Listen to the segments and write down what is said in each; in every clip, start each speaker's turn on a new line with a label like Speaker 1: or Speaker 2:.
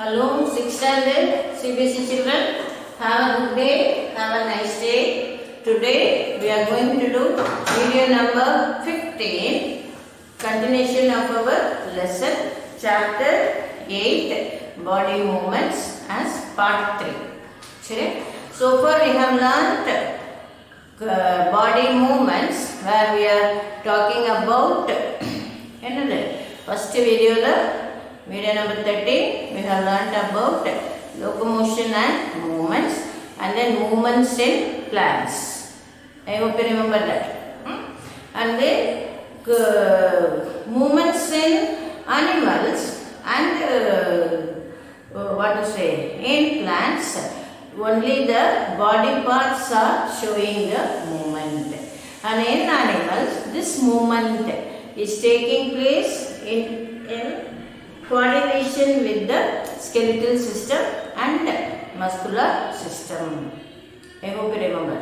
Speaker 1: Hello, 6th standard Cbse children. Have a good day. Have a nice day. Today we are going to do video number 15. Continuation of our lesson, chapter 8, body movements as part 3. So far we have learnt body movements where we are talking about another first video number 13 we have learnt about locomotion and movements, and then movements in plants. I hope you remember that. And then movements in animals and in plants, only the body parts are showing the movement, and in animals this movement is taking place in coordination with the skeletal system and muscular system. I hope you remember.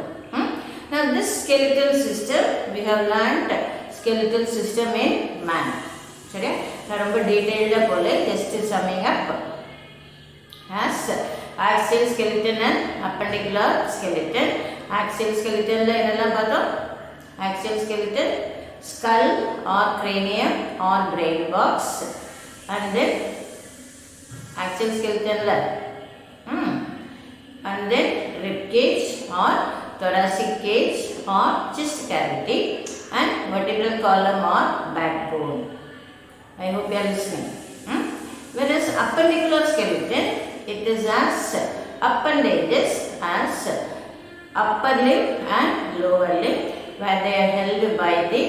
Speaker 1: Now this skeletal system, we have learnt skeletal system in man. Now detailed just summing up. As axial skeleton and appendicular skeleton. Axial skeleton axial skeleton, skull or cranium or brain box, and then axial skeleton and then rib cage or thoracic cage or chest cavity, and vertebral column or backbone. I hope you are listening. Whereas appendicular skeleton, it is as appendages as upper limb and lower limb, where they are held by the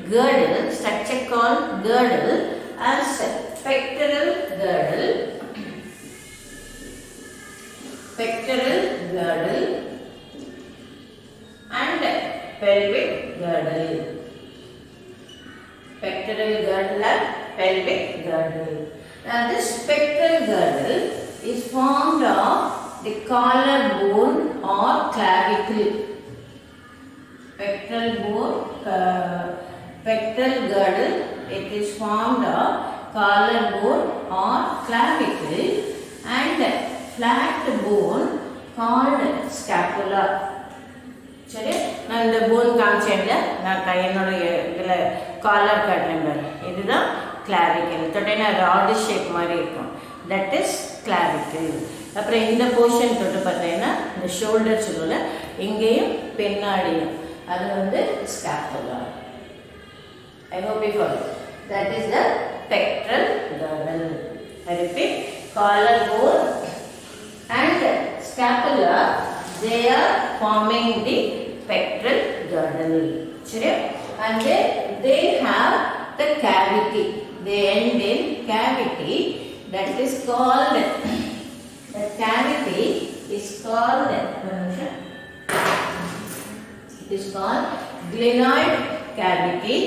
Speaker 1: girdle, structure called girdle, as pectoral girdle, and pelvic girdle. Pectoral girdle and pelvic girdle. Now this pectoral girdle is formed of the collarbone or clavicle. Pectoral girdle, it is formed of collarbone or clavicle and flat bone called scapula. நான் இந்த phone காமிச்சேன்ல, நான் கையனோட இதில் collar காட்டுறேன் பாரு, இதுதான் clavicle. தொட்டைனா rod shape மாதிரி இருக்கும், that is clavicle. அப்புறம் இந்த போர்ஷன் தொட்டு பார்த்தீங்கன்னா இந்த ஷோல்டர் சொல்லுல இங்கேயும் பின்னாடியும் அது ஸ்காப்புலா. I hope you follow. That is the pectoral girdle. I repeat, collarbone and scapula, they are forming the pectoral girdle. And then they have the cavity. They end in cavity. That is called, the cavity is called, it is called glenoid cavity.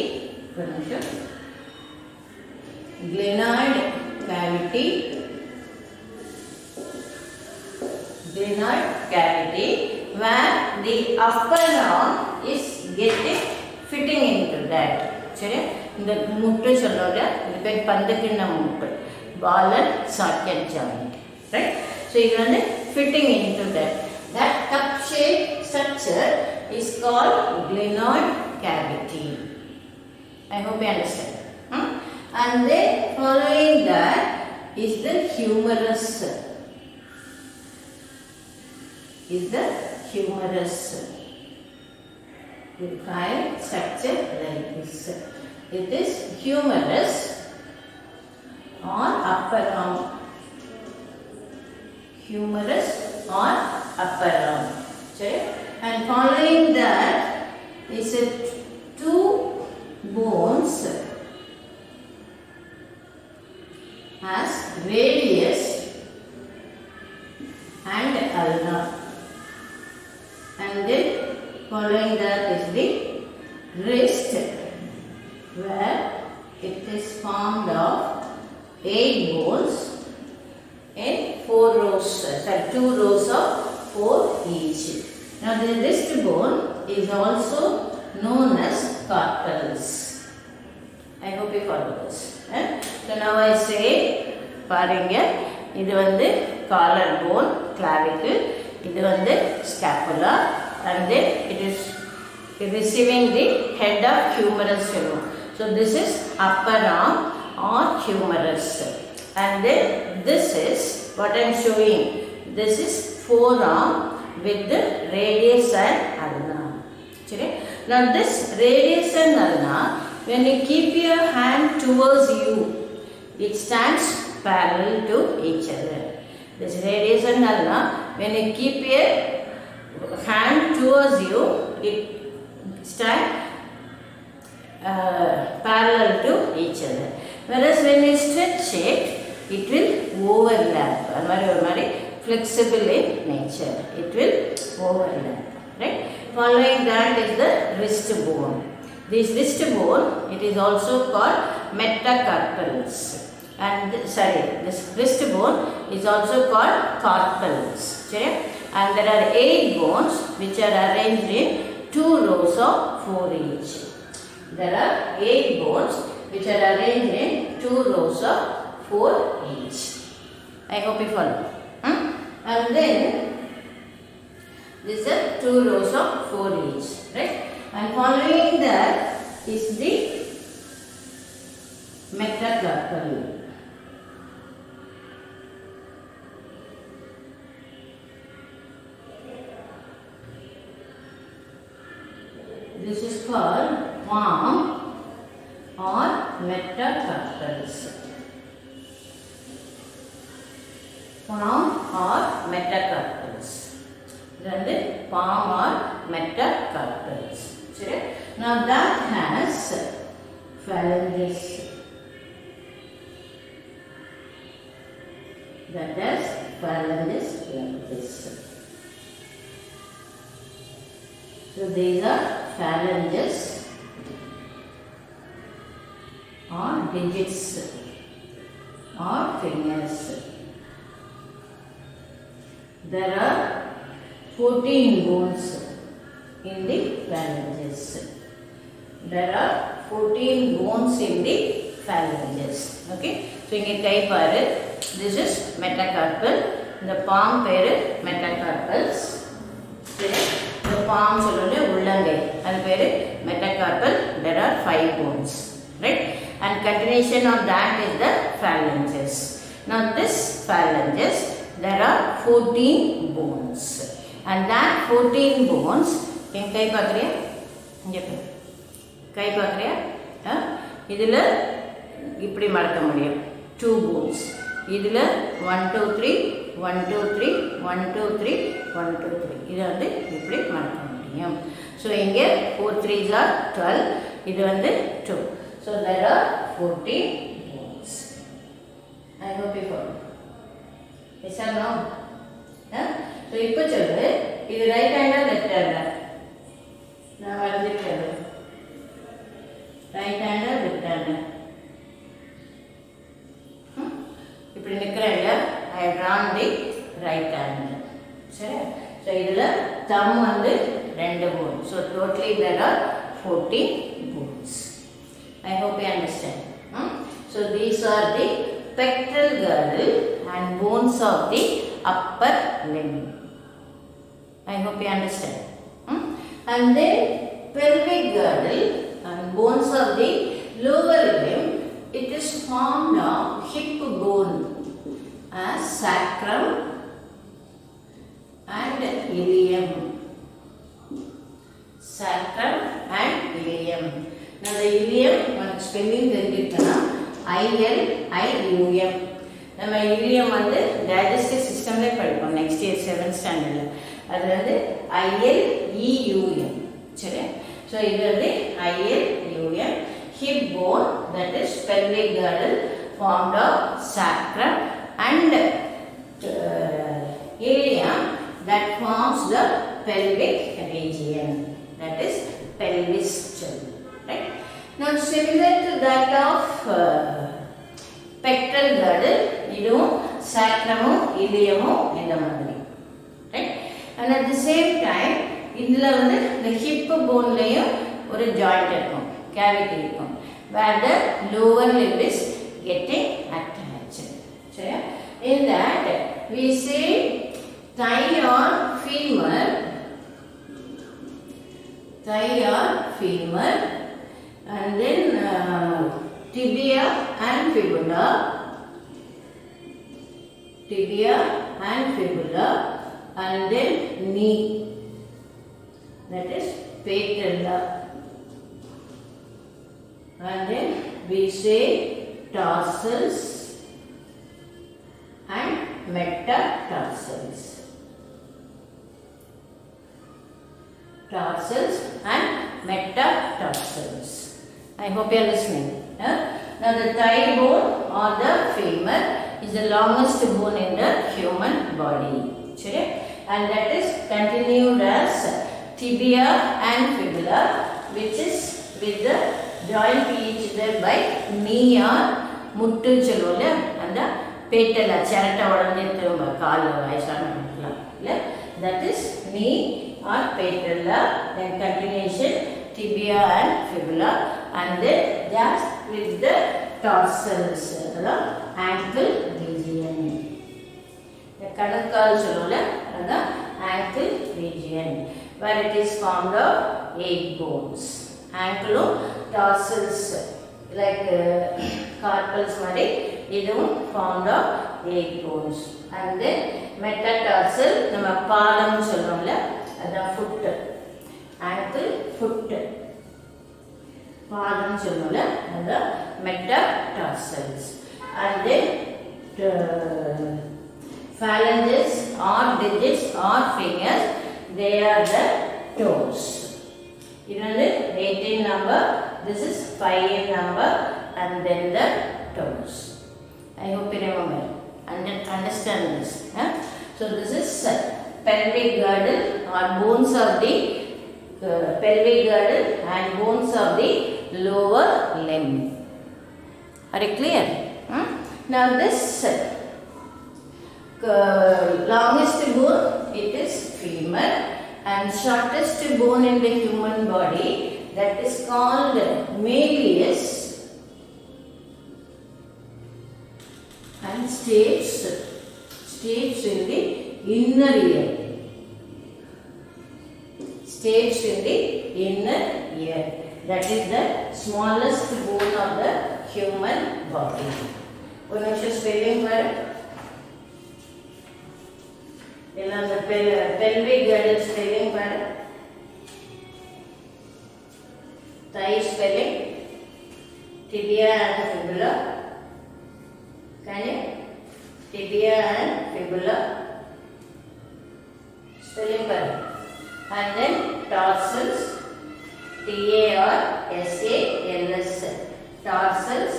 Speaker 1: Glenoid cavity. Glenoid cavity, where the upper arm is getting fitting into that. இந்த முட்டு சொல்றோம், இது பேர் பந்தக்கிண்ண முட்டு, ball and socket joint, right? So இது fitting into that. That cup shaped structure is called glenoid cavity. I hope you understand. And then following that is the humerus. You find structure like this. It is humerus or upper arm. Humerus or upper arm. And following that is two bones as radius and ulnar. And then following that is the wrist, where it is formed of 8 bones in 2 rows of 4 each. Now the wrist bone is also known as carpals. I hope you follow this. So now I say, பாருங்க, இது வந்து collar bone, clavicle, இது வந்து scapula, and then it is receiving the head of humerus. So this is upper arm or humerus, and then this is what I am showing. This is forearm with the radius and ulna. Now this radius and ulna, when you keep your hand towards you, it stands parallel to each other. This radius and ulna, when you keep your hand towards you, it stands parallel to each other. Whereas when you stretch it, it will overlap. Flexible in nature. It will overlap. Right? Following that is the wrist bone. This wrist bone, it is also called metacarpals. And this wrist bone is also called carpals. And there are 8 bones which are arranged in 2 rows of 4 each. There are 8 bones which are arranged in 2 rows of 4 each. I hope you follow. And then these are 2 rows of 4 each, right? And following that is the metacarpal. This is called palm or metacarpals. Palm or metacarpals. Then the palm or metacarpals. Now that has phalanges. That has phalanges like this. So these are phalanges or digits or fingers. There are 14 bones in the phalanges. There are 14 bones in the phalanges. Okay. So inge kai paru. This is metacarpal. The palm peru metacarpals. The palm solunde ullangai. Adu peru metacarpal. There are 5 bones. Right. And continuation of that is the phalanges. Now this phalanges, there are 14 bones. And that 14 bones, in kai paakriya? Kai paakriya? Idhula ipdi madakka mudiyum. 2 bones. Idhula 1 2 3 1 2 3 1 2 3 1 2 3. Idhu vandu ipdi madakka mudiyum. So inge 4 3s are 12. Idhu vandu 2. So there are 14 bones. I hope you follow. Yes or no? So இப்போ சொல்லு, இது right ஹேண்டா left ஹேண்டா? நான் வரைஞ்சிருக்கேன். Right ஹேண்டா left ஹேண்டா? இப்படி நிற்கிறேன் இல்லையா? I have drawn the right hand. சரி? So இதில் thumb வந்து 2 bones. So totally there are 14 bones. I hope you understand. So these are the pectoral girdle and bones of the upper limb. I hope you understand. And then pelvic girdle and bones of the lower limb, it is formed of hip bone as sacrum and ilium. Sacrum and ilium. Now the ilium, one spelling தெரிஞ்சிட்டனா ILIUM. நம்ம ilium வந்து digestive systemல படிப்போம் next year 7th standardல. அது வந்து ILEUM. சரி? So இது வந்து ILEUM, hip bone, that is pelvic girdle formed of sacrum and ilium that forms the pelvic region, that is pelvis. Right? Now similar to that of pectoral girdle, இதுவும் sacrumம் iliumம் இந்த மாதிரி. Right? And at the same time, இதுல வந்து இந்த hip boneலயும் ஒரு joint இருக்கும், cavity இருக்கும், where the lower limb is getting attached. சரியா? In that we say thigh or femur, and then tibia and fibula, and then knee, that is patella, and then we say tarsals and metatarsals. I hope you are listening. Now the thigh bone or the femur is the longest bone in the human body. And that is continued as tibia and fibula, which is with the joint each other by knee or muttu chellola, and the patella charata odanjirthumba kaal vayasana that is knee or patella, then continuation tibia and fibula, and then just with the tarsals, the ankle region. The kadakal chellola, the ankle region, where it is formed of 8 bones. Ankle tarsals like carpals mari idum formed of 8 bones, and then metatarsal nama paadam solromla, adha foot, ankle foot, paadam solromla adha metatarsals, and then phalanges or digits or fingers, they are the toes. This is 18 number, this is 5 number, and then the toes. I hope you remember and understand this. So this is pelvic girdle or bones of the pelvic girdle and bones of the lower limb. Are you clear? Now this longest bone, it is femur, and shortest bone in the human body, that is called malleus, and stays in the inner ear. Stays in the inner ear. That is the smallest bone of the human body. One of your spelling word. The pelvic girdle spelling word. Thigh spelling. Tibia and fibula. Can you? Tibia and fibula. Spelling word. And then tarsals. T-A-R-S-A-L-S. Tarsals.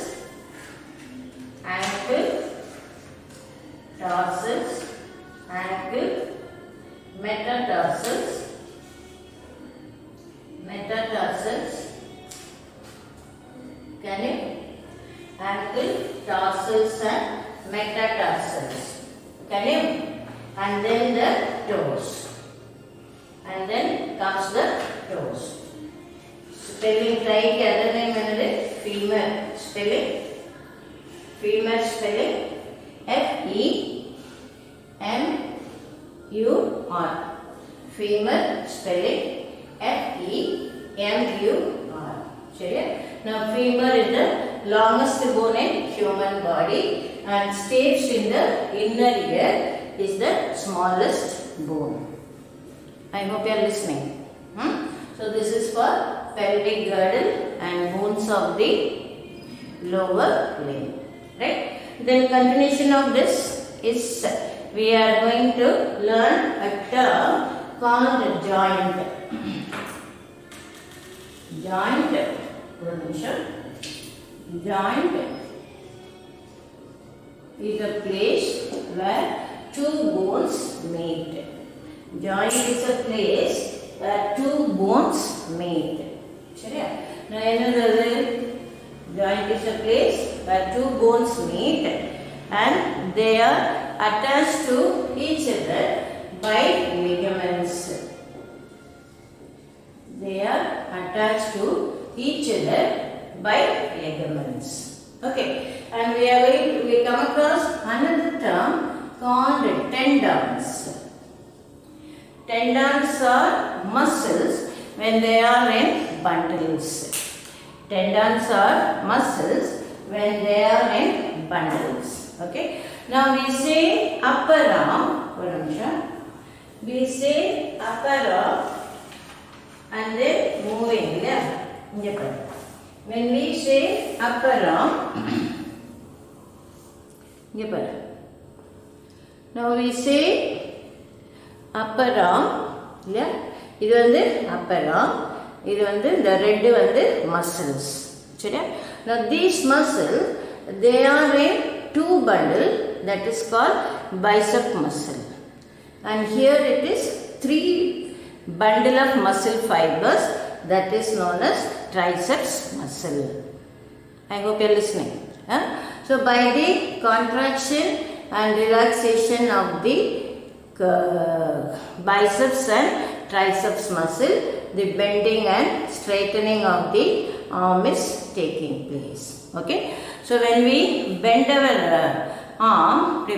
Speaker 1: Ankle. Tarsals. Ankle. Metatarsals. Can you? Ankle, tarsals and metatarsals. Can you? And then the toes. And then comes the toes. Spelling right, other name femur. Spelling. Femur spelling F-E-M-U-R. Femur spelling F-E-M-U-R. Now femur is the longest bone in human body, and stays in the inner ear is the smallest bone. I hope you are listening. So this is for pelvic girdle and bones of the lower limb. Right? Then continuation of this is we are going to learn a term called joint. Joint is a place where two bones meet. Joint is a place where two bones meet. Now another joint is a place where two bones meet and they are attached to each other by ligaments. They are attached to each other by ligaments. Okay, and we come across another term called tendons. Tendons are muscles when they are in bundles. Tendons are muscles when they are in bundles. Okay. Now we say upper arm. We say upper arm and then moving. Yeah. When we say upper arm, now we say upper arm. Yeah. This is upper arm. This is the red muscles. Now these muscles, they are in two bundles, that is called bicep muscle. And here it is three bundle of muscle fibers, that is known as triceps muscle. I hope you are listening. So by the contraction and relaxation of the biceps and triceps muscle, the bending and straightening of the arm is taking place. Okay. So when we bend our arm, the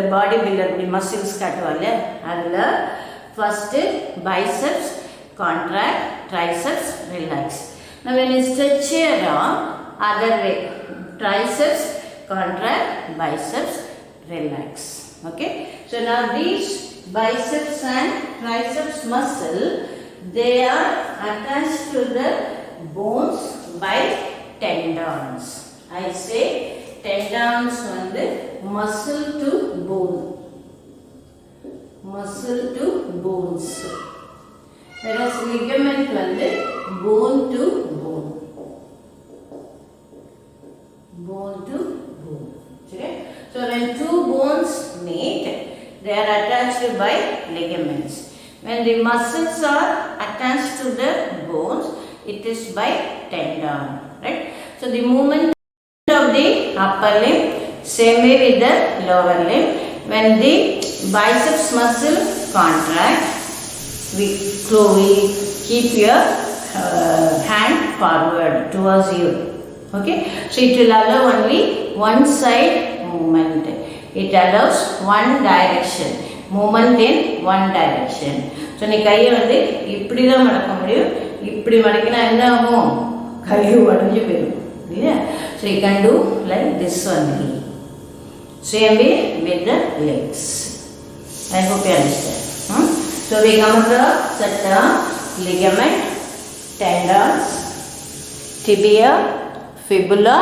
Speaker 1: body builder, the muscles first biceps contract, triceps relax. Now when you stretch your arm, other way, triceps contract, biceps relax. Okay. So now these biceps and triceps muscle, they are attached to the bones by tendons. I say tendons muscle to bone. Muscle to bones. Whereas ligament bone to bone. Bone to bone. Okay? So when two bones meet, they are attached by ligaments. When the muscles are attached to the bones, it is by tendon. Right? So the movement of the upper limb, same way with the lower limb. When the biceps muscle contract, we keep your hand forward towards you. Okay? So it will allow only one side movement. It allows one direction. Movement in one direction. So you can do So you can do like this only. Same way with the legs. I hope you understand. So we come across the ligament, tendons, tibia, fibula,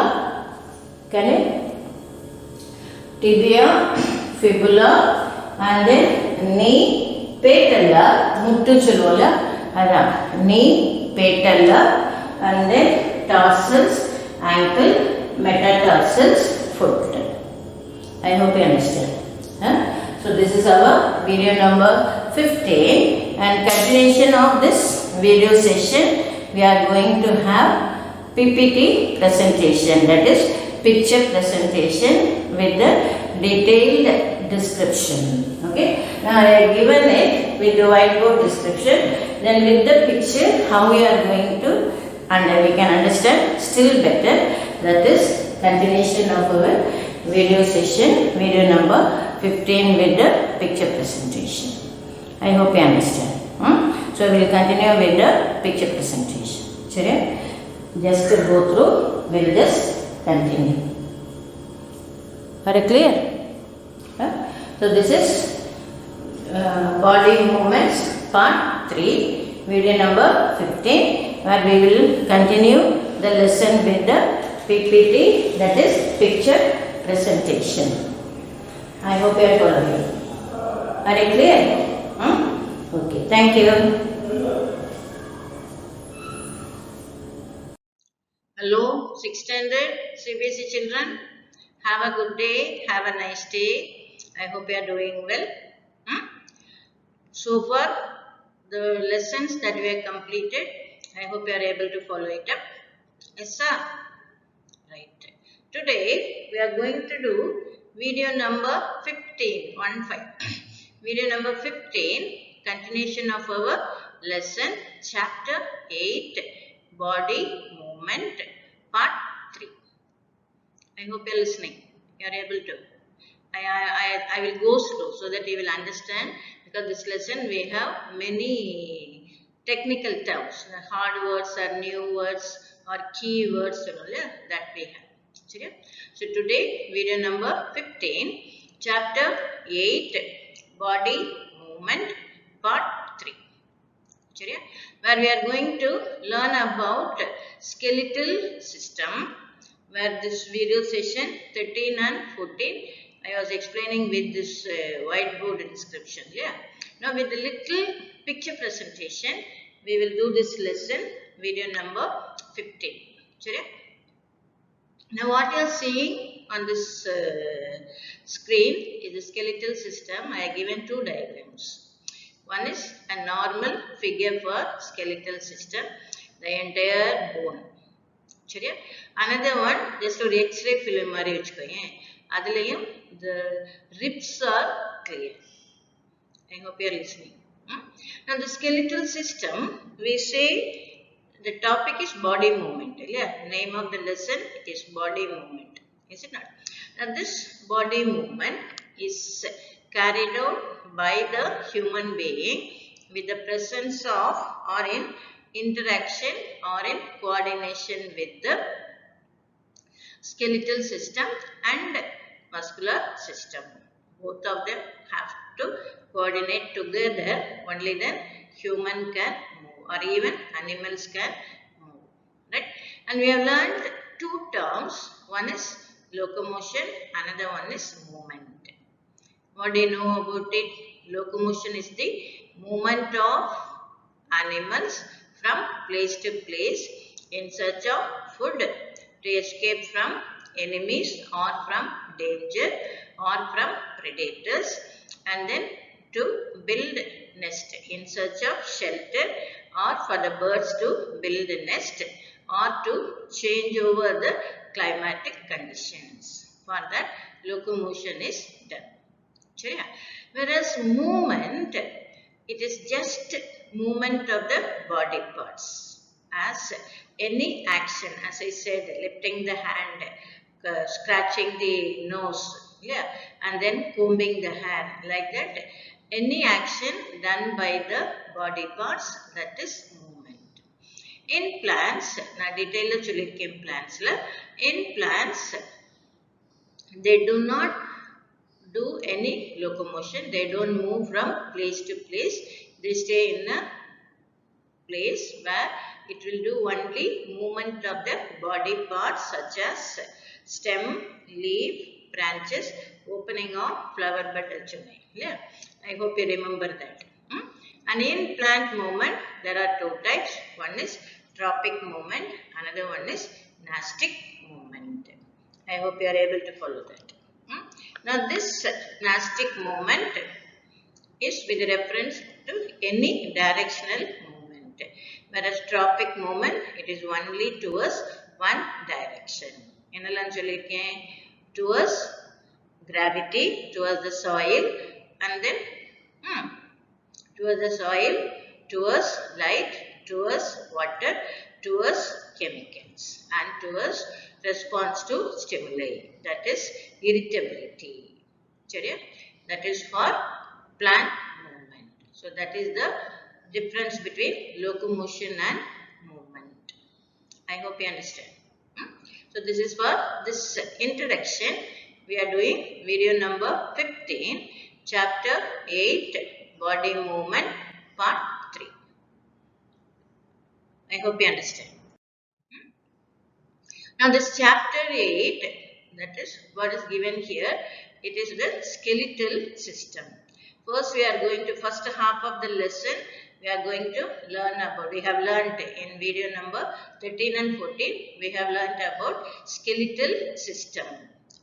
Speaker 1: tibia, fibula, and then knee, patella, muttu cholvola, knee, patella, and then tarsals, ankle, metatarsals, foot. I hope you understand. So this is our video number 15, and continuation of this video session, we are going to have PPT presentation, that is picture presentation with the detailed description. Okay. Now I have given it with the whiteboard description, then with the picture how we are going to, and we can understand still better. That is continuation of our video session, video number 15 with the picture presentation. I hope you understand. So we will continue with the picture presentation. Just to go through, we will just continue. Are you clear? So this is body movements part 3, video number 15, where we will continue the lesson with the PPT, that is picture presentation. I hope you are following. Are you clear? Okay, thank you. Hello, 6th standard Cbse children. Have a good day. Have a nice day. I hope you are doing well. So far, the lessons that we have completed, I hope you are able to follow it up. Yes, sir. Right. Today, we are going to do video number 15. Video number 15, continuation of our lesson, chapter 8, body movement, part 3.
Speaker 2: I hope you're listening. You're able to. I will go slow so that you will understand, because this lesson we have many technical terms, hard words or new words or key words and all, yeah, that we have. So today video number 15, chapter 8, body movement, part 3. Where we are going to learn about skeletal system, where this video session 13 and 14 I was explaining with this whiteboard description. Yeah. Now with the little picture presentation, we will do this lesson video number 15. சரியா? Now what you are seeing on this screen is the skeletal system. I have given two diagrams. One is a normal figure for skeletal system, the entire bone. சரியா? Another one, just ஒரு X-ray film மாதிரி வச்சுக்கோங்க. அதுலயும் the ribs are clear. I hope you are listening. Now the skeletal system, we say the topic is body movement. Yeah, name of the lesson, it is body movement. Is it not? Now this body movement is carried out by the human being with the presence of or in interaction or in coordination with the skeletal system and muscular system. Both of them have to coordinate together, only then human can move or even animals can move. Right? And we have learned two terms. One is locomotion, another one is movement. What do you know about it? Locomotion is the movement of animals from place to place in search of food, to escape from enemies or from danger or from predators, and then to build nest in search of shelter, or for the birds to build a nest, or to change over the climatic conditions. For that, locomotion is done. Whereas movement, it is just movement of the body parts. As any action, as I said, lifting the hand, scratching the nose, yeah, and then combing the hair, like that, any action done by the body parts, that is movement. In plants, na detail சொல்லிருக்கேன் plantsல, in plants they do not do any locomotion. They don't move from place to place. They stay in a place where it will do only movement of the body parts, such as stem, leaf, branches, opening of flower bud. Yeah, I hope you remember that. And in plant movement, there are two types. One is tropic movement, another one is nastic movement. I hope you are able to follow that. Now this nastic movement is with reference to any directional movement, whereas tropic movement, it is only towards one direction. என்னெல்லாம் சொல்லிருக்கேன்? Towards gravity, towards the soil, and then towards the soil, towards light, towards water, towards chemicals, and towards response to stimuli, that is irritability. That is for plant movement. So that is the difference between locomotion and movement. I hope you understand. So this is for this introduction. We are doing video number 15, chapter 8, body movement, part 3. I hope you understand. Now this chapter 8, that is what is given here, it is the skeletal system. First we are going to, first half of the lesson, we are going to learn about, we have learnt in video number 13 and 14, we have learnt about skeletal system.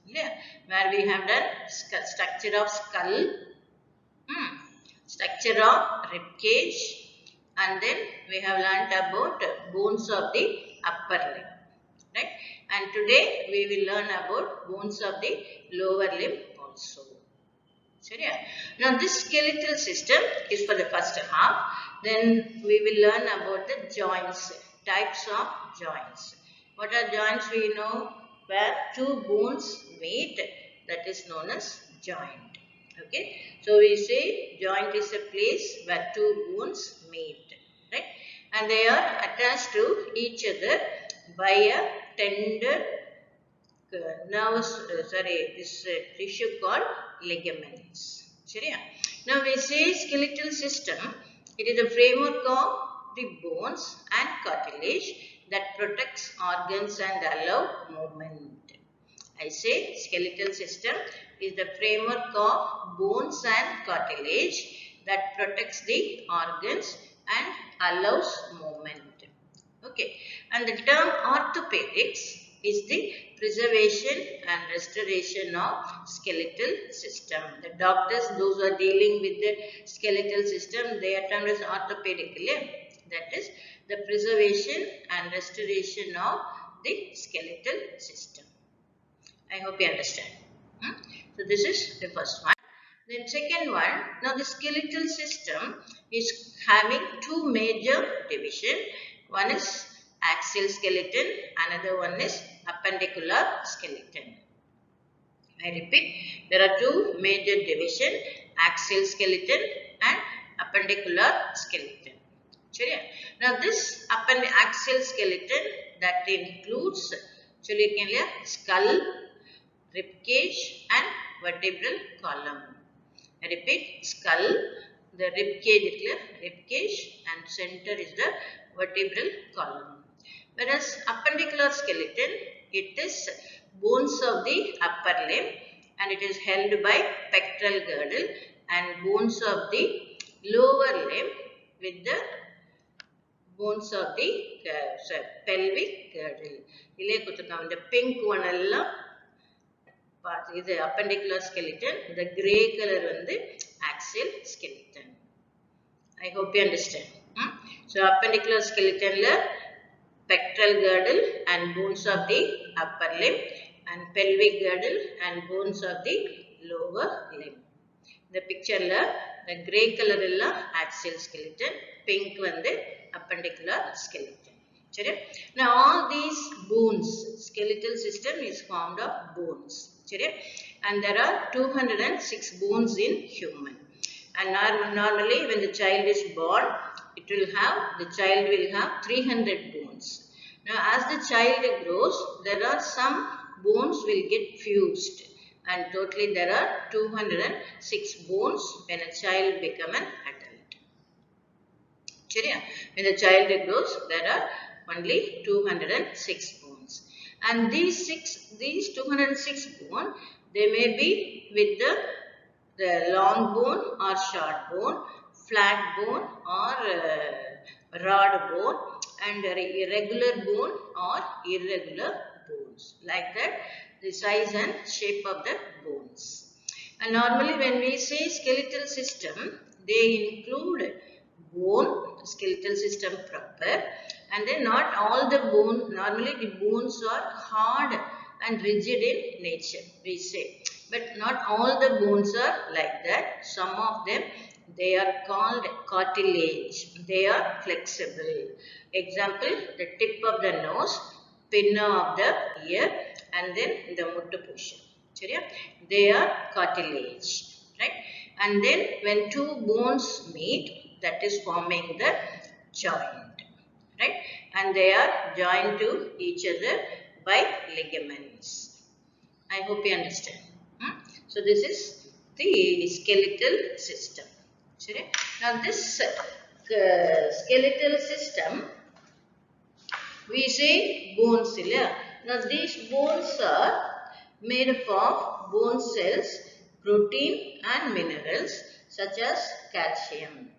Speaker 2: Yeah, where we have done structure of skull, structure of rib cage, and then we have learnt about bones of the upper limb. Right? And today we will learn about bones of the lower limb also. Now this skeletal system is for the first half. Then we will learn about the joints, types of joints. What are joints we know? where two bones meet, that is known as joint. Okay, so we say joint is a place where two bones meet, right? And they are attached to each other by a tender nervous, this tissue called ligaments. Now we say skeletal system. It is a framework of the bones and cartilage that protects organs and allow movement. I say skeletal system is the framework of bones and cartilage that protects the organs and allows movement. Okay, and the term orthopedics is the preservation and restoration of skeletal system. The doctors, those who are dealing with the skeletal system, they are termed as orthopedic. That is the preservation and restoration of the skeletal system. I hope you understand. So this is the first one. Then second one, now the skeletal system is having two major division. One is axial skeleton, another one is appendicular skeleton. I repeat, there are two major division, axial skeleton and appendicular skeleton. Now this axial skeleton that includes skull, rib cage and vertebral column. I repeat, skull, the rib cage and center is the vertebral column. Whereas appendicular skeleton, it is bones of the upper limb and it is held by pectoral girdle, and bones of the lower limb with the bones of the pelvic girdle. The pink one part is the appendicular skeleton, the grey color on the axial skeleton. I hope you understand. So appendicular skeleton pectoral girdle and bones of the upper limb, and pelvic girdle and bones of the lower limb. The picture the grey color axial skeleton, pink one the appendicular skeleton. Now all these bones, skeletal system is formed of bones. And there are 206 bones in human. And normally when the child is born, the child will have 300 bones. Now as the child grows, there are some bones will get fused, and totally there are 206 bones when a child becomes an adult. When the child grows, there are only 206 bones. And these 206 bones, they may be with the long bone or short bone, flat bone or rod bone, and irregular bone or irregular bones. Like that, the size and shape of the bones. And normally when we say skeletal system, they include bone, skeletal system proper, and then not all the bones, normally the bones are hard and rigid in nature, we say. But not all the bones are like that. Some of them, they are called cartilage. They are flexible. Example, the tip of the nose, pinna of the ear, and then the muttu portion. They are cartilage, right? And then when two bones meet, that is forming the joint, right? And they are joined to each other by ligaments. I hope you understand. So this is the skeletal system. Now this skeletal system, we say bones. Now these bones are made up of bone cells, protein and minerals such as calcium.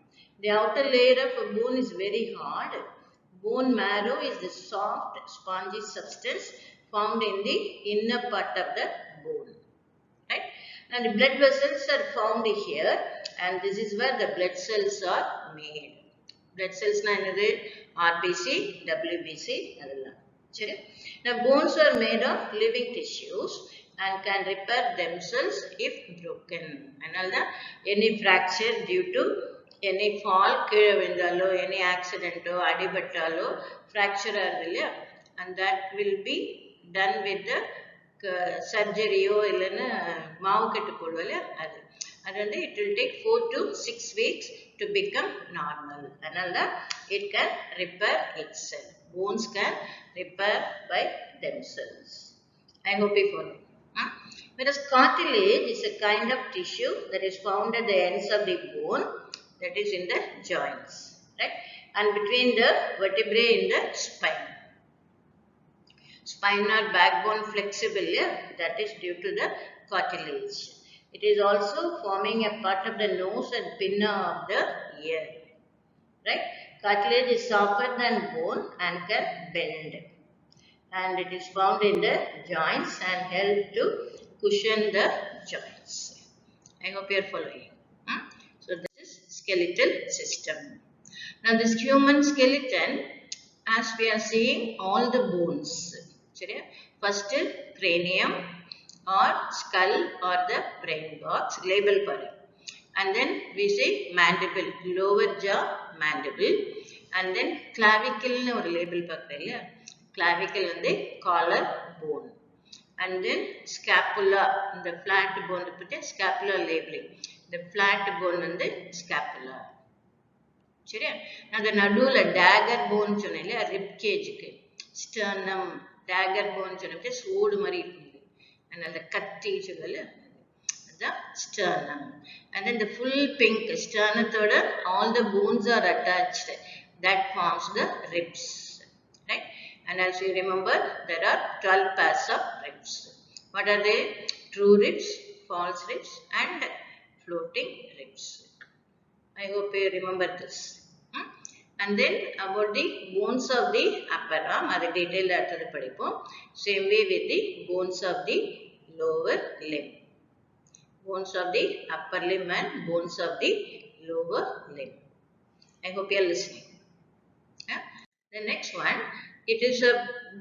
Speaker 2: The outer layer of a bone is very hard. Bone marrow is the soft, spongy substance found in the inner part of the bone. Right? And the blood vessels are found here, and this is where the blood cells are made. Blood cells na RBC, WBC. Now bones are made of living tissues and can repair themselves if broken. And any fracture due to any fall, any accident, adibattalo, fracture, and that will be done with the சர்ஜரியோ இல்லைன்னா மாவு கட்டு போடுவோம் இல்லையா அது வந்து it will take 4 to 6 weeks to become normal. அதனால தான் it can repair itself. Bones can repair by themselves. I hope you follow. Whereas cartilage is a kind of tissue that is found at the ends of the bone, that is in the joints, right? And between the vertebrae in the spine. Spinal backbone flexible, yeah? That is due to the cartilage. It is also forming a part of the nose and pinna of the ear, right? Cartilage is softer than bone and can bend, and it is found in the joints and help to cushion the joints. I hope you are following. So this is skeletal system. Now this human skeleton, as we are seeing all the bones. First cranium or skull or the brain box, label part. And then we say mandible, lower jaw mandible. And then clavicle or label part. Clavicle and the collar bone. And then scapula, the flat bone, scapula labeling. The flat bone and the scapula. Now the nadula dagger bone rib cage, sternum, dagger bone sword mari, and the katti the sternum. And then the full pink sternum, all the bones are attached. That forms the ribs, right? And as you remember, there are 12 pairs of ribs. What are they? True ribs, false ribs, and floating ribs. I hope you remember this. And then about the bones of the upper arm, that detail after the padipom. Same way with the bones of the lower limb. Bones of the upper limb and bones of the lower limb. I hope you are listening. The next one, it is a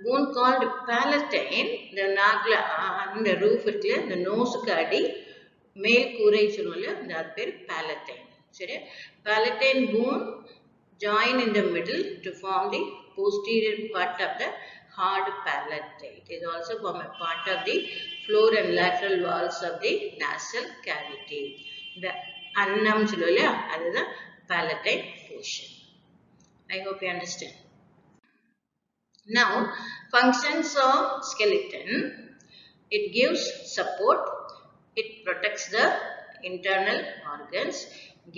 Speaker 2: bone called palatine. The nagla on the roof, the nose kadi, male kurai chunula, that per palatine. Palatine bone join in the middle to form the posterior part of the hard palate. It is also form a part of the floor and lateral walls of the nasal cavity. The annam chulula, that is the palatine portion. I hope you understand. Now, functions of skeleton. It gives support. It protects the internal organs.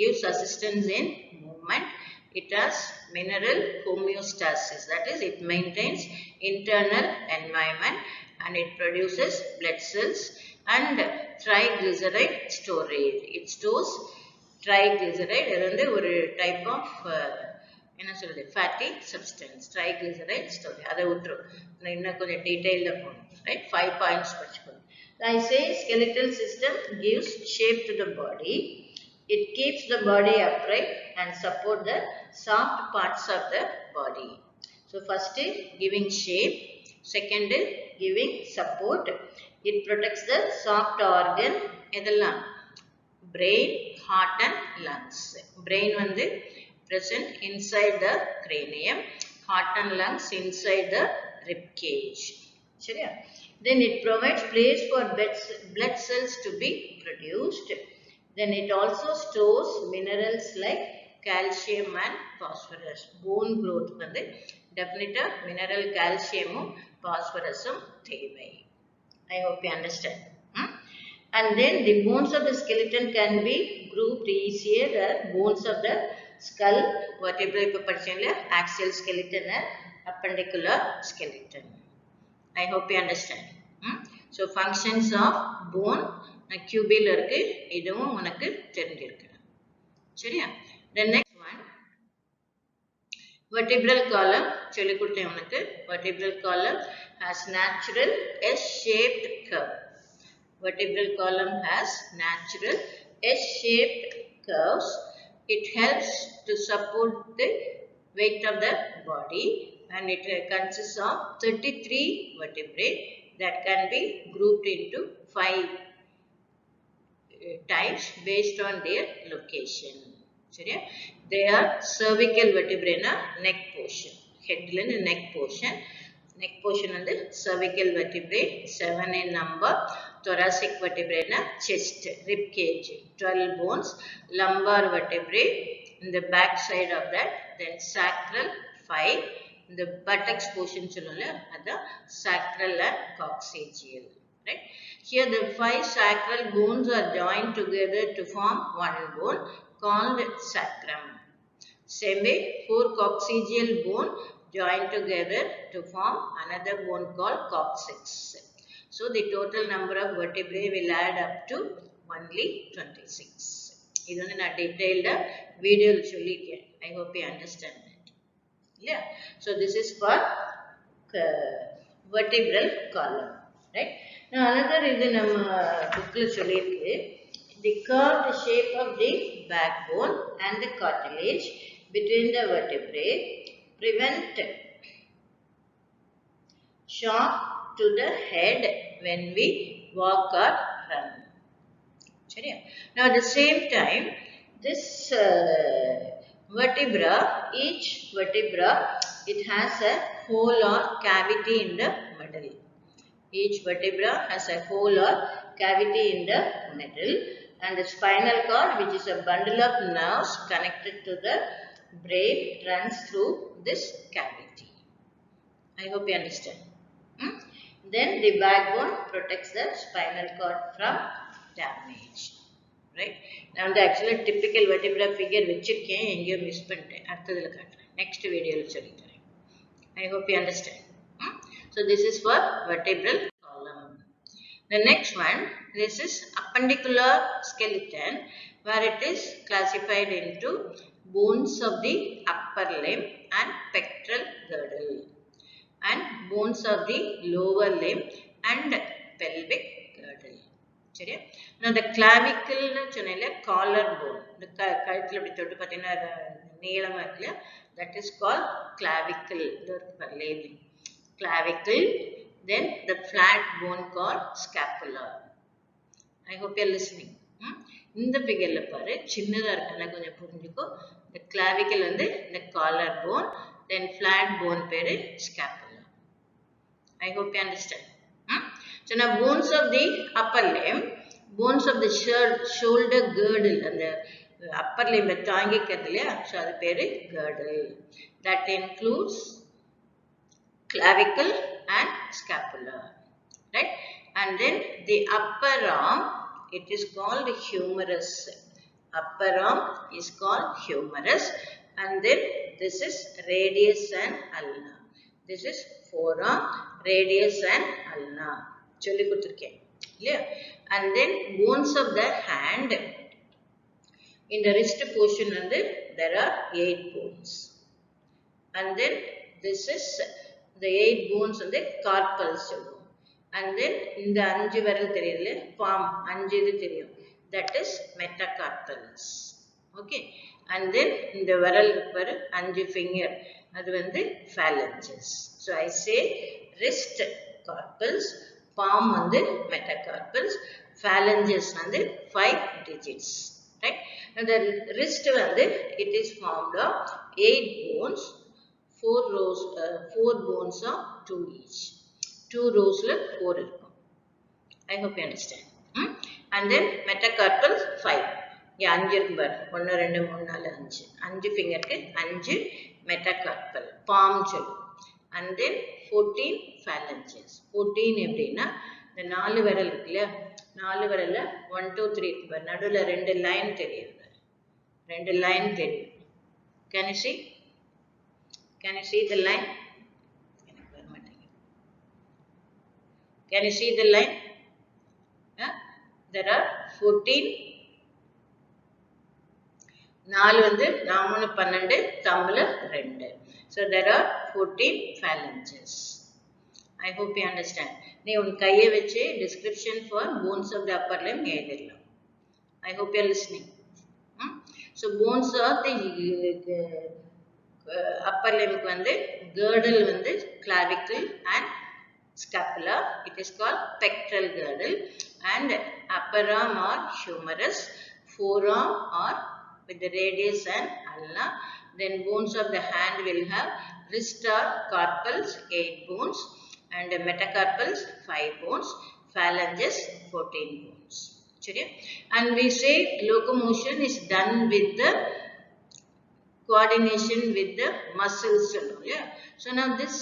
Speaker 2: Gives assistance in movement. It has mineral homeostasis, that is, it maintains internal environment, and it produces blood cells and triglyceride storage. It stores triglyceride, another type of fatty substance, triglyceride storage. That is detail, right? 5 points. I say skeletal system gives shape to the body. It keeps the body upright and support the soft parts of the body. So first is giving shape, second is giving support. It protects the soft organ, brain, heart and lungs. Brain present inside the cranium, heart and lungs inside the rib cage. Then it provides place for blood cells to be produced. Then it also stores minerals like calcium and phosphorus. Bone growth definitely mineral calcium phosphorus thevai. I hope you understand. And then the bones of the skeleton can be grouped easier. The bones of the skull, vertebrae, axial skeleton and appendicular skeleton. I hope you understand. So functions of bone, cubial irukku, iduvum unakku therinjirukku. Seriya? The next one, vertebral column, solli kudutten unakku. Vertebral column has natural S-shaped curve. Vertebral column has natural S-shaped curves. It helps to support the weight of the body, and it consists of 33 vertebrae that can be grouped into 5 types based on their location. They are cervical vertebrae, neck portion, head and neck portion, neck portion வந்து cervical vertebrae 7 in number, thoracic vertebrae na chest, rib cage 12 bones, lumbar vertebrae in the back side of that, then sacral 5, the buttocks portion சொல்லுல அது sacral and coccygeal, right? Here the 5 sacral bones are joined together to form one bone called sacrum. Same way, 4 coccygeal bone joined together to form another bone called coccyx. So the total number of vertebrae will add up to only 26. இது வந்து நான் detailed video சொல்லிருக்கேன். I hope you understand that. Yeah. So this is for vertebral column, right? Now another இது நம்ம bookல சொல்லிருக்கு. The curved shape of the backbone and the cartilage between the vertebrae prevent shock to the head when we walk or run. Now at the same time, this vertebra, each vertebra, it has a hole or cavity in the middle. Each vertebra has a hole or cavity in the middle, and the spinal cord, which is a bundle of nerves connected to the brain, runs through this cavity. I hope you understand. Then the backbone protects the spinal cord from damage, right? Now the actual typical vertebra figure vechirken enga miss பண்ணிட்டேன், அடுத்ததுல காட்டுறேன், next videoல சொல்லி தரேன். I hope you understand. So this is for vertebral column. The next one, this is appendicular skeleton, where it is classified into bones of the upper limb and pectoral girdle, and bones of the lower limb and pelvic girdle. சரியா? Now the clavicle னு சொன்னேல, collar bone, இந்த கழுத்துல அப்படி தொட்டு பார்த்தீங்கன்னா நீளமா இருக்குல்ல, that is called clavicle. இது ஒரு லேபிங், clavicle. Then the flat bone called scapula. I hope you are listening. இந்த figureல பாரு, சின்னதா இருக்குல்ல, கொஞ்சம் புரிஞ்சுக்கோ. The clavicle வந்து இந்த collar bone, then flat bone பேரு scapula. I hope you understand. So now bones of the upper limb, bones of the shoulder girdle, and the upper limb தாங்கிக்கிறது இல்லையா, so அது பேரு girdle. That includes clavicle and scapula, right? And then the upper arm, it is called humerus. Upper arm is called humerus, and then this is radius and ulna. This is forearm, radius and ulna. சொல்லி கொடுத்திருக்கேன் இல்லையா? And then bones of the hand, in the wrist portion வந்து there are 8 bones, and then this is the 8 bones வந்து carpals சொல்லுவோம். And then இந்த 5 விரல் தெரியுதுல, palm 5 இது தெரியும், that is metacarpals. Okay. And then இந்த விரல் பாரு 5 finger, அது வந்து phalanges. So I say wrist carpals, palm வந்து metacarpals, phalanges வந்து 5 digits, right? And the wrist வந்து it is formed of 8 bones, 4 rows, 4 bones of 2 each. 2 rows la 4 இருக்கும். I hope you understand. And then metacarpals 5. இங்க 5 இருக்கு பாரு, 1 2 3 4 5, 5 ஃபிங்கருக்கு 5 metacarpal, palm சொல்லுவோம். And then 14 phalanges. 14 எப்படின்னா, இந்த 4 விரல் இருக்குல்ல, 4 விரல்ல 1 2 3 இருக்கு பாரு, நடுவுல 2 லைன் தெரியுது, 2 லைன் தெரியும். Can you see? Can you see the line? Can you see the line? There are 14. 4 வந்து 4 12, தம்புல 2. So there are 14 phalanges. I hope you understand. நீ உன் கையை வச்சு description for bones of the upper limb எழுதிடலாம். I hope you are listening. So bones of the upper limb வந்து girdle வந்து clavicle and scapula, it is called pectoral girdle, and upper arm or humerus, forearm or with the radius and ulna. Then bones of the hand will have wrist are carpals 8 bones and metacarpals 5 bones, phalanges 14 bones. And we say locomotion is done with the coordination with the muscles. Yeah? So now this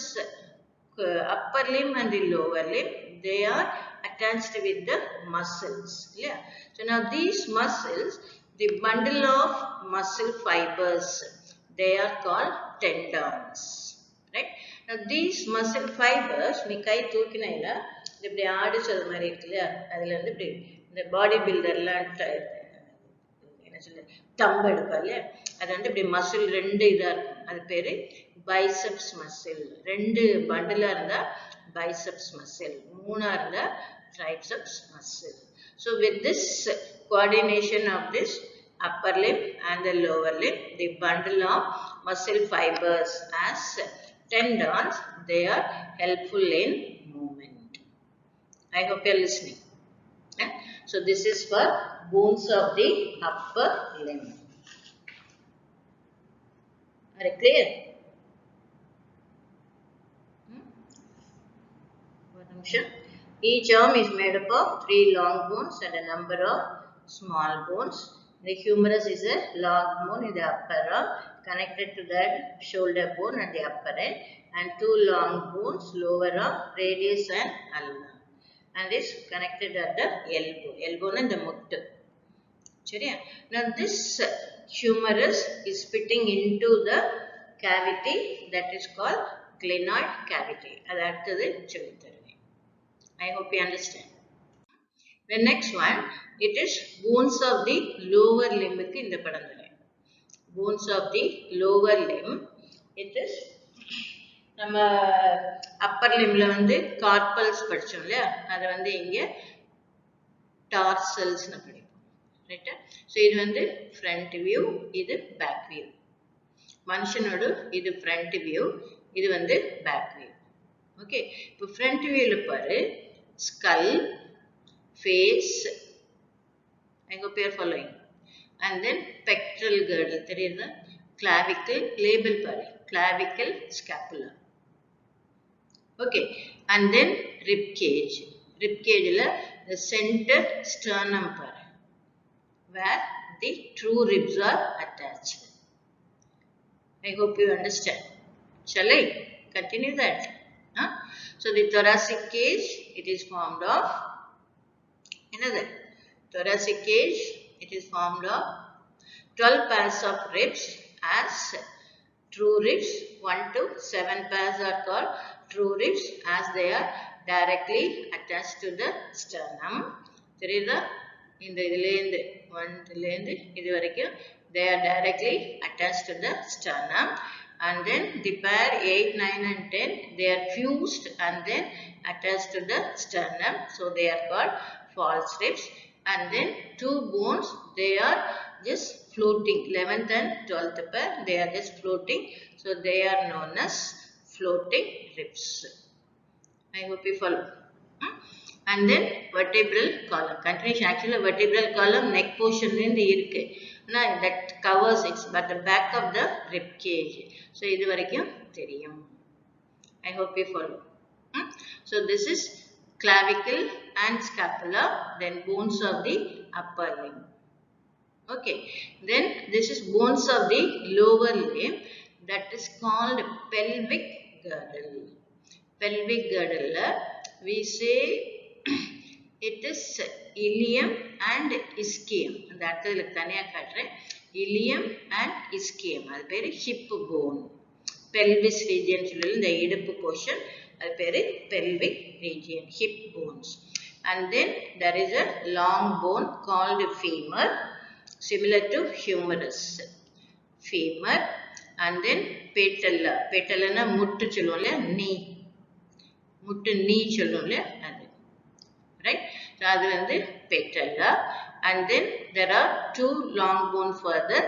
Speaker 2: upper limb and the lower limb, they are attached with the muscles. Yeah? So now these muscles, the bundle of muscle fibers, they are called tendons. Right? Now these muscle fibers, நீ கை தூக்கினா இப்படி ஆடிச்சது மாதிரி இருக்குல்ல, அதுல வந்து இப்படி இந்த பாடி பில்டர்லாம் தம்பு எடுப்பாரு, அது வந்து இப்படி மசில் ரெண்டு இதா இருக்கும், அது பேரு பைசெப்ஸ் மசில். ரெண்டு பண்டிலா இருந்தா பைசெப்ஸ் மசில், மூணா இருந்தா triceps muscle. So with this coordination of this upper limb and the lower limb, the bundle of muscle fibers as tendons, they are helpful in movement. I hope you are listening. So this is for bones of the upper limb. Are you clear? Each arm is made up of 3 long bones and a number of small bones. The humerus is a long bone in the upper arm connected to that shoulder bone at the upper end, and 2 long bones lower arm, radius and ulna, and is connected at the elbow. Elbow and the muttu. Now this humerus is fitting into the cavity that is called glenoid cavity. I hope you understand. The next one, it is bones of the lower limb. Bones of the lower limb, it is நம்ம upper limbல வந்து carpals படிச்சோம் இல்லையா, அது வந்து இங்க tarsals னு படிப்போம். ரைட்டா? சோ இது வந்து front view, இது back view. மனுஷனோட இது front view, இது வந்து back view. ஓகே, இப்போ front viewல பாரு, skull, face, I hope you are following, and then pectoral girdle, தெரியுதா? clavicle, label பாரு, clavicle, scapula. Okay, and then rib cage. Rib cage la the center sternum பாரு, where the true ribs are attached. I hope you understand. Shall I continue that? So the thoracic cage, it is formed of another thoracic cage. It is formed of 12 pairs of ribs as true ribs. 1 to 7 pairs are called true ribs as they are directly attached to the sternum. தெரியுதா? இந்த இதிலேந்து 1 லேந்து இது வரைக்கும் they are directly attached to the sternum, and then the pair 8, 9 and 10, they are fused and then attached to the sternum, so they are called false ribs. And then 2 bones, they are just floating, 11th and 12th pair, they are just floating, so they are known as floating ribs. I hope you follow. And then vertebral column. Continuation, actually vertebral column neck portion இருந்து இருக்கு. That covers it, but the back of the rib cage. So இது வரைக்கும் தெரியும். I hope you follow. So this is clavicle and scapula, then bones of the upper limb. Okay, then this is bones of the lower limb, that is called pelvic girdle. Pelvic girdle, we say it is ilium and ischium. அந்த இடத்துல தனியா காட்டுறேன், ilium and ischium. அது பேரு hip bone. Pelvis region சொல்லல, இந்த இடுப்பு portion, அது பேரு pelvic region, hip bones. And then there is a long bone called femur, similar to humerus. Femur, and then patella. Patella na முட்டு சொல்லுவோம் இல்லையா, knee. முட்டு knee சொல்லுவோம் இல்லையா, அது. Right? So அது வந்து patella. And then there are 2 long bones further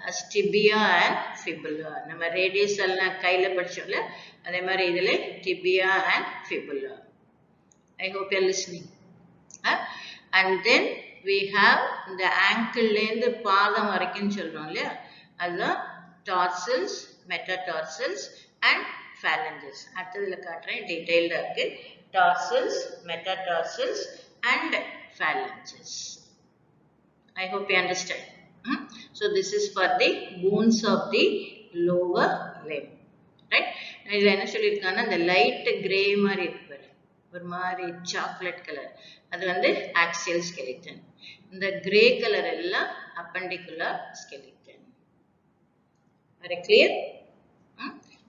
Speaker 2: as tibia and fibula. நம்ம radius எல்லாம் கையில படிச்சோம்ல, அதே மாதிரி இதுல tibia and fibula. I hope you are listening. And then we have the ankle இருந்து பாதம் வரைக்கும் சொல்றோம் இல்லையா, அதுதான் tarsals, metatarsals, and phalanges. அடுத்ததுல காட்டுறேன் டீடைல்டா இருக்கு. Tarsals, metatarsals and phalanges. I hope you understand. So this is for the bones of the lower limb. Right? இதுல என்ன சொல்லிருக்காங்கன்னா இந்த லைட் கிரே மாதிரி இருக்கு, ஒரு மாதிரி சாக்லேட் கலர், அது வந்து ஆக்சியல் ஸ்கெலிட்டன். இந்த கிரே கலர் எல்லாம் அப்பெண்டிகுலர் skeleton. Are you clear?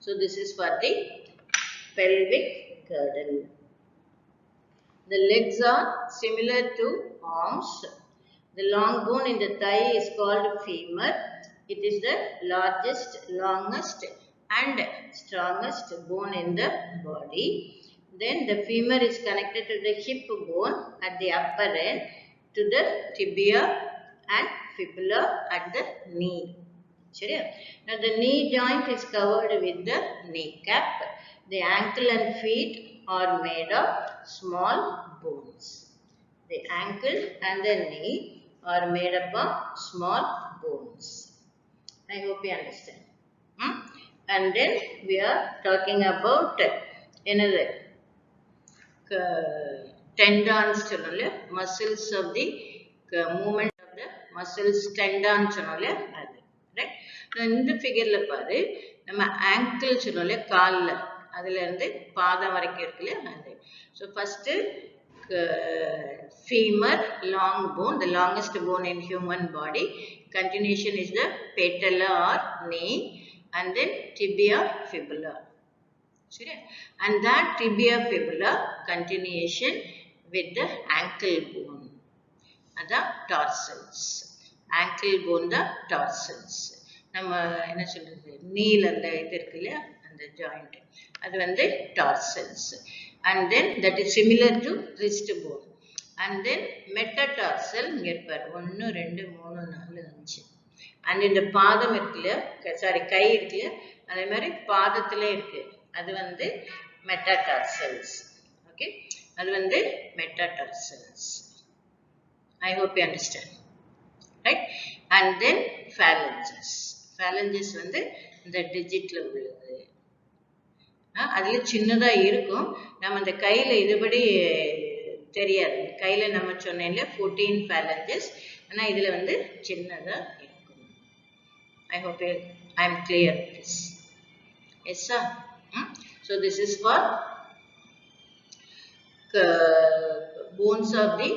Speaker 2: So this is for the pelvic girdle. The legs are similar to arms. The long bone in the thigh is called femur. It is the largest, longest and strongest bone in the body. Then the femur is connected to the hip bone at the upper end, to the tibia and fibula at the knee. Now the knee joint is covered with the kneecap. The ankle and feet are made of small bones. The ankle and the knee are made up of small bones. I hope you understand. And then we are talking about another tendons, muscles of the movement of the muscles, tendons. Right? இந்த ஃபிகர்ல பாரு, நம்ம angle சொன்னோம் இல்லையா, காலில் அதுல இருந்து பாதம் வரைக்கும் இருக்கு இல்லையா அது. So first femur, long bone, the longest bone in human body. Continuation is the patella or knee, and then tibia, fibula. And that tibia, fibula continuation with the ankle bone. That's tarsals. Ankle bone, the tarsals. நம்ம என்ன சொல்றது, Neil அந்த இது இருக்கு இல்லையா, அந்த joint, அது வந்து tarsals. And then that is similar to wrist bone. And then metatarsal, இங்க இருப்பார் 1 2 3 4 5. And இந்த பாதம் இருக்கு இல்லையா, சாரி கை இருக்கு இல்லையா, அதே மாதிரி பாதத்திலே இருக்கு, அது வந்து metatarsals. Okay, அது வந்து metatarsals. I hope you understand. Right? And then phalanges. Phalanges வந்து இந்த டிஜிட்ல உள்ளது, அதுல சின்னதா இருக்கும், நம்ம அந்த கையில இதுபடி தெரியாது. கையில நம்ம சொன்னேன்ல 14 phalanges, ஆனா இதுல வந்து சின்னதா இருக்கும். I hope I am clear with this. Yes sir. So this is for bones of the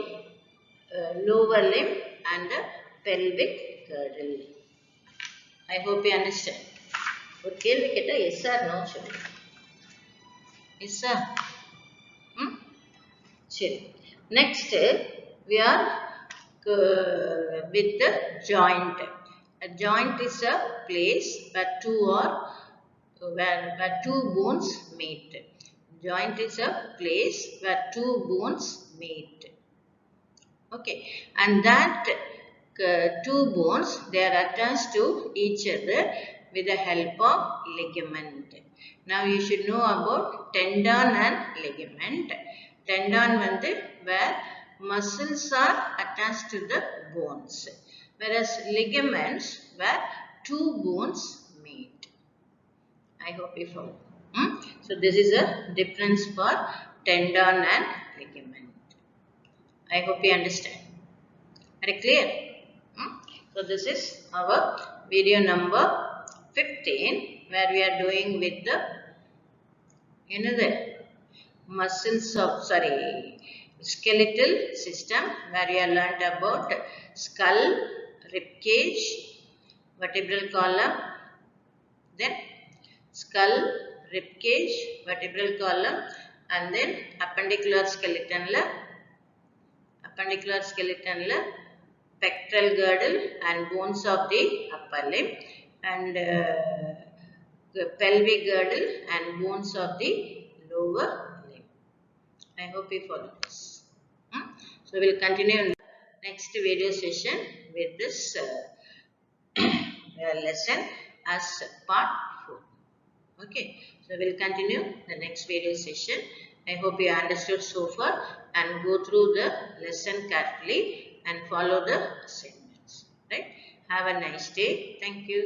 Speaker 2: lower limb and the pelvic girdle. I hope you understand. ஒரு கேள்வி கேட்டா எஸ் ஆர் நோ சொல்லுங்க. Yes sir. சரி, next we are with the joint. A joint is a place where two bones meet. Joint is a place where two bones meet. Okay, and that two bones, they are attached to each other with the help of ligament. Now you should know about tendon and ligament. Tendon வந்து where muscles are attached to the bones, whereas ligaments where two bones meet. I hope you follow. So this is a difference for tendon and ligament. I hope you understand. Very clear? So this is our video number 15, where we are doing with the muscles of skeletal system, where we have learnt about skull, rib cage, vertebral column, then skull, rib cage, vertebral column, and then appendicular skeleton pectoral girdle and bones of the upper limb, and the pelvic girdle and bones of the lower limb. I hope you follow this. So we will continue in the next video session with this lesson as part 4. Okay, so we will continue the next video session. I hope you understood so far and go through the lesson carefully and follow the assignments. Right? Have a nice day. Thank you.